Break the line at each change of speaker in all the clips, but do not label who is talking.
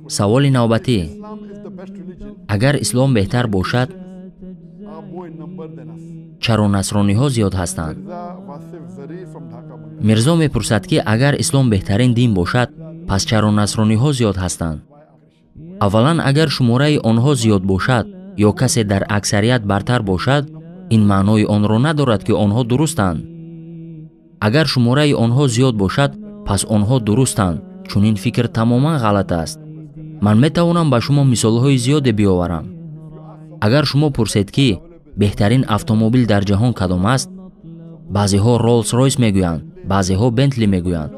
سوال نوبتی: اگر اسلام بهتر باشد چرا نصرانی ها زیاد هستند؟ میرزا میپرسد که اگر اسلام بهترین دین باشد پس چرا نصرانی ها زیاد هستند؟ اولا اگر شماره آنها زیاد باشد یا کسی در اکثریت برتر باشد این معنای آن را ندارد که آنها درستند. اگر شماره آنها زیاد باشد پس آنها درستند، چون این فکر تماما غلط است. من میتوانم به شما مثالهای زیادی بیاورم. اگر شما پرسید که بهترین اتومبیل در جهان کدام است، بعضی ها رولز رویس میگویند، بعضی ها بنتلی میگویند.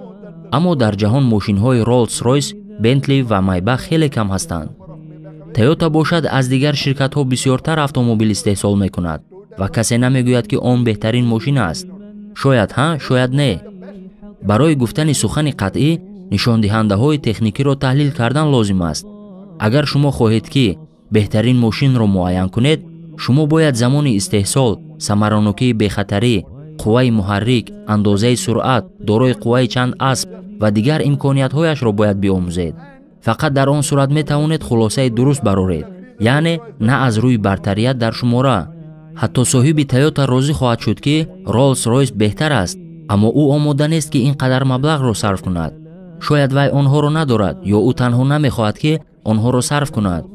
اما در جهان ماشین های رولز رویس، بنتلی و مایباخ خیلی کم هستند. تویوتا باشد از دیگر شرکت ها بسیارتر اتومبیل استحصال میکند و کسی نمیگوید که آن بهترین ماشین است. شاید ها، شاید نه. برای گفتن سخن قطعی نشان دهنده های تکنیکی را تحلیل کردن لازم است. اگر شما خواهید که بهترین ماشین را معین کنید، شما باید زمان استحصال، ثمرانوکی بخطری، قوه محرک، اندازه سرعت، دارای قوه چند اسب و دیگر امکانیت هایش را باید بیاموزید. فقط در آن صورت می توانید خلاصه درست برآورید، یعنی نه از روی برتریت در شماره. حتی صاحب تویوتا راضی خواهد شد که رولز رویس بهتر است، اما او آماده نیست که اینقدر مبلغ را صرف کند. شاید وی آنها را ندارد یا او تنها نمیخواهد که آنها را صرف کند.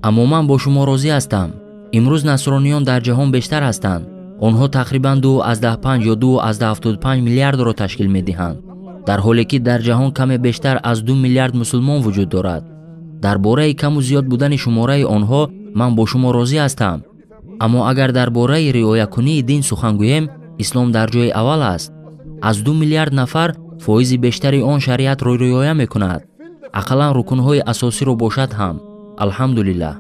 اما من با شما راضی هستم. امروز نصرانیان در جهان بیشتر هستند. آنها تقریباً 2.5 یا 2.75 میلیارد را تشکیل میدهند، در حالی که در جهان کم بیشتر از 2 میلیارد مسلمان وجود دارد. درباره کم و زیاد بودن شماره آنها من با شما راضی هستم. اما اگر درباره رعایت کنی دین سخن گوییم، اسلام در جای اول است. از 2 میلیارد نفر فایز بیشتری آن شریعت را رعایت میکند. اقلا رکنهای اساسی را باشد هم الحمدلله.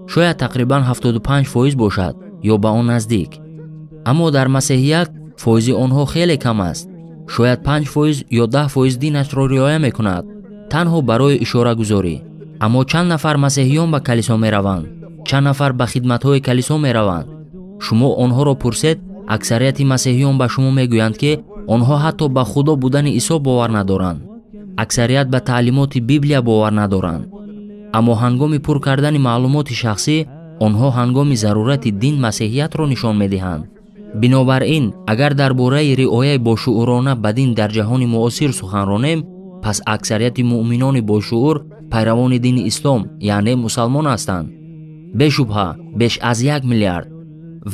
شاید تقریبا 75 فایز باشد یا به آن نزدیک. اما در مسیحیت فایز آنها خیلی کم است. شاید 5 فایز یا 10 فایز دینش را رعایت میکند، تنها برای اشاره گذاری. اما چند نفر مسیحیان به کلیسا می روند، چند نفر به خدمت های کلیسا می روند. شما آنها را پرسید، اکثریت مسیحیان به شما میگویند که آنها حتی به خدا بودن عیسی باور ندارند. اکثریت به تعلیمات بیبلیا باور ندارند. اما هنگام پر کردن معلومات شخصی، آنها هنگام ضرورت دین مسیحیت را نشان میدهند. بنابراین اگر درباره رعایت با شعورانه به دین در جهان معاصر سخن رانیم، پس اکثریت مؤمنان با شعور پیروان دین اسلام یعنی مسلمان هستند. بشبهه بیش از 1 میلیارد.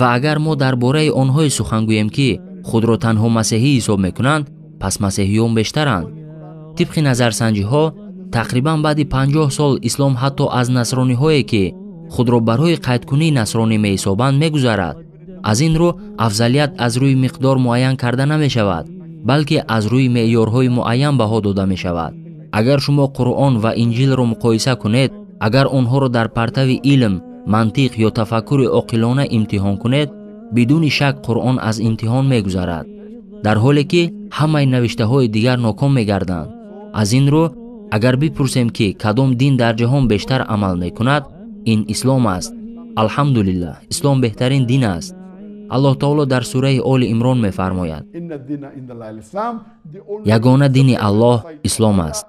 و اگر ما درباره آنهای سخن گوییم که خود را تنها مسیحی حساب میکنند، پس مسیحیان بیشترند. طبق نظرسنجی ها تقریبا بعد 50 سال اسلام حتی از نصرانی هایی که خود را برای قید کنی نصرانی می حسابند میگذرد. از این رو افضلیت از روی مقدار معین کرده نمی شود، بلکه از روی معیارهای معین بها داده می شود. اگر شما قرآن و انجیل را مقایسه کنید، اگر آنها را در پرتو علم، منطق یا تفکر عاقلانه امتحان کنید، بدون شک قرآن از امتحان میگذرد، در حالی که همه نوشته های دیگر ناکام میگردند. از این رو اگر بپرسیم که کدام دین در جهان بیشتر عمل میکند، این اسلام است. الحمدلله اسلام بهترین دین است. الله تعالی در سوره آل عمران میفرماید: یگانه دین الله اسلام است.